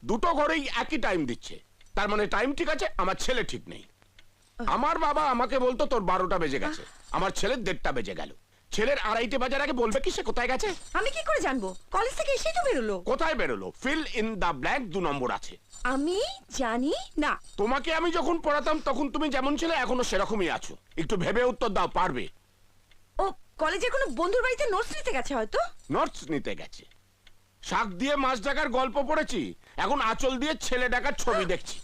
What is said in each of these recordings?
দুটো ঘরেই একই টাইম দিচ্ছে, তার মানে টাইম ঠিক আছে, আমার ছেলে ঠিক নেই। আমার বাবা আমাকে বলতো তোর 12টা বেজে গেছে, আমার ছেলের 1:30টা বেজে গেল। ছেলের 2:30 বাজার আগে বলবে কি সে কোথায় গেছে? আমি কি করে জানবো? কলেজ থেকে এসেই তো বেরোলো। কোথায় বেরোলো? ফিল ইন দা ব্ল্যাঙ্ক 2 নম্বর আছে। আমি জানি না। তোমাকে আমি যখন পড়াতাম তখন তুমি যেমন ছিলে এখনো সেরকমই আছো। একটু ভেবে উত্তর দাও, পারবে? ও কলেজের কোনো বন্ধুর বাড়িতে নোটস নিতে গেছে হয়তো। নোটস নিতে গেছে? শাক দিয়ে মাছ ডাকার গল্প পড়েছি, এখন আঁচল দিয়ে ছেলে ডাকার ছবি দেখছি।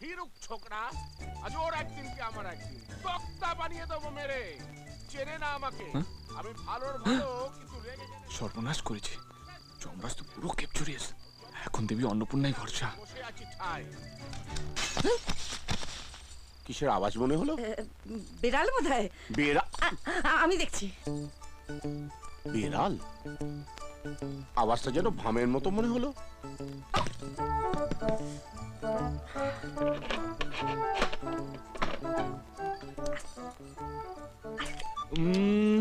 হিরুক ছোকরা, আজ ওর একদিন কি আমার একদিন, তক্তা বানিয়ে দেবো মেরে। চেনে না আমাকে, আমি ভালোর ভালো কিন্তু রেগে সর্বনাশ করেছে। যমরাজ তো পুরো ক্যাপচুরিয়াস। এখন দেবী অন্নপূর্ণাই ভরসা। বসে আছি ঠায়। কিসের আওয়াজ মনে হলো? বেড়াল বোধহয়। আমি দেখছি। বিড়াল? আওয়াজটা যেন ভামের মতো মনে হলো।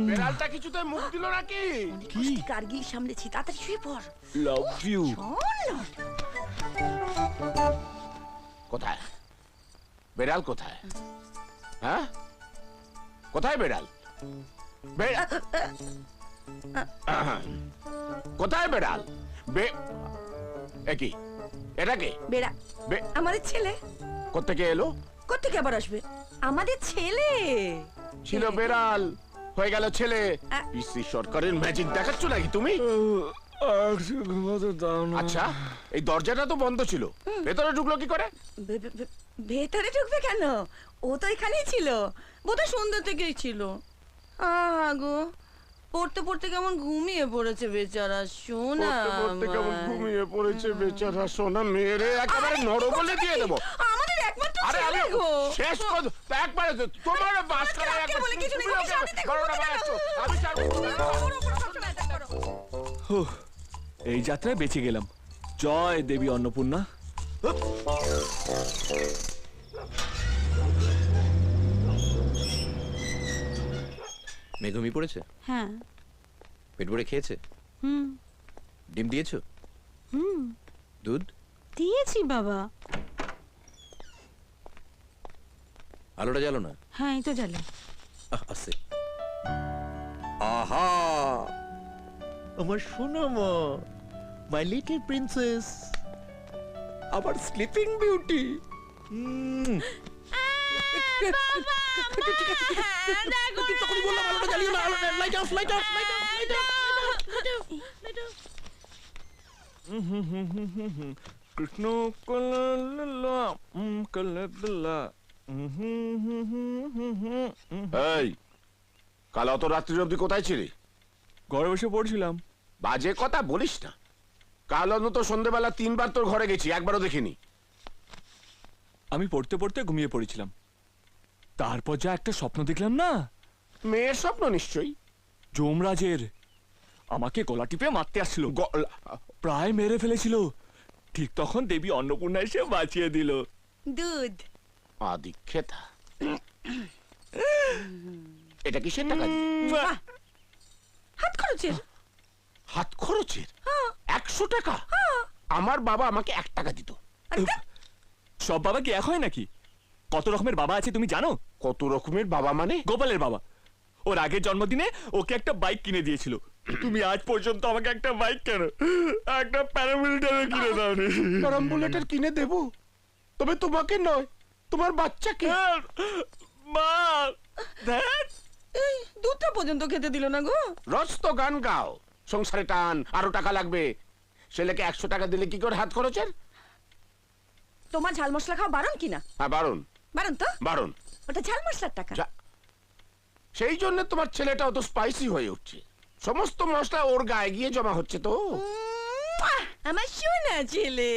বিড়ালটা কিছুতে মুখ দিল নাকি? কি কার্গিল সামলেছি, তাড়াতাড়ি শুয়ে পড়। Love you. কোথায় বেড়াল? কোথায়? হ্যাঁ, কোথায় বেড়াল? কোথায় বেড়াল? একই এটা কে? বেড়া আমাদের ছেলে। কোত্থেকে এলো? কোত্থেকে আবার আসবে? আমাদের ছেলে ছিল বেড়াল, হয়ে গেল ছেলে। পিসি সরকারের ম্যাজিক দেখাচ্ছ নাকি তুমি? আচ্ছা, এই দরজাটা তো বন্ধ ছিল, ভেতরে ঢুকলো কি করে? ভেতরে ঢুকবে কেন? ও তো এখানেই ছিল, বোধহয় সন্ধ্যা থেকেই ছিল। গো পড়তে পড়তে কেমন ঘুমিয়ে পড়েছে বেচারা সোনা। পড়তে কেমন ঘুমিয়ে পড়েছে বেচারা সোনা। মেরে একেবারে নরবলে দিয়ে দেবো। আমাদের একমাত্র আরে ছেলে গো। শেষ কর একবারে তোমার বাস করে একবার বলে কিছু নেই, ওকে শান্তিতে ঘুমোতে দাও। আমি এই যাত্রায় বেঁচে গেলাম। জয় দেবী অন্নপূর্ণা। মেয়ে ঘুমিয়ে পড়েছে? হ্যাঁ। পেট ভরে খেয়েছে? ডিম দিয়েছো? দুধ দিয়েছি বাবা। আলোটা জ্বালো না। হ্যাঁ এই তো জ্বালে। আছে। আহা, আমার সোনা মা, মাই লিটল প্রিন্সেস, আবার স্লিপিং বিউটি। কৃষ্ণ এই কাল অত রাত্রি অবধি কোথায় ছিলি? ঘরে বসে পড়ছিলাম। বাজে কথা বলিস না। কাল অন্তত সন্ধ্যেবেলা 3বার তোর ঘরে গেছি, একবারও দেখিনি। আমি পড়তে পড়তে ঘুমিয়ে পড়েছিলাম, তারপর যা একটা স্বপ্ন দেখলাম না। মেয়ের স্বপ্ন নিশ্চয়ই। যমরাজের আমাকে গলা টিপে মারতে আসছিল, প্রায় মেরে ফেলেছিল। ঠিক তখন দেবী অন্নপূর্ণা এসে বাঁচিয়ে দিল। দুধ আদিক্ষেতা। এটা কিসের টাকা? হাত খরচের। হাত খরচের 100 টাকা? আমার বাবা আমাকে 1 টাকা দিত। সব বাবা কি এক হয় নাকি? কত রকমের বাবা আছে তুমি জানো? কত রকমের বাবা মানে? গোপালের বাবা ওর আগের জন্মদিনে ওকে একটা বাইক কিনে দিয়েছিল। তুমি আজ পর্যন্ত আমাকে একটা বাইক কেন, একটা প্যারামিলিটারি কিনে দাওনি। প্যারাম্বুলেটর কিনে দেব, তবে তোমাকে নয়, তোমার বাচ্চাকে। মা এই দুধটা পর্যন্ত খেতে দিল না গো। রোজ তো গান গাও, সংসারে টান, আরো টাকা লাগবে। ছেলেকে 100 টাকা দিলে কি করে হাত খরচের? তোমার ঝাল মশলা খাওয়া বারণ কিনা? হ্যাঁ বারণ। বারণ তো? বারণ। ওটা ঝাল মশলার টাকা। সেই জন্য তোমার ছেলেটা অত স্পাইসি হয়ে উঠছে। সমস্ত মশলা ওর গায়ে গিয়ে জমা হচ্ছে তো। আমার সোনা ছেলে।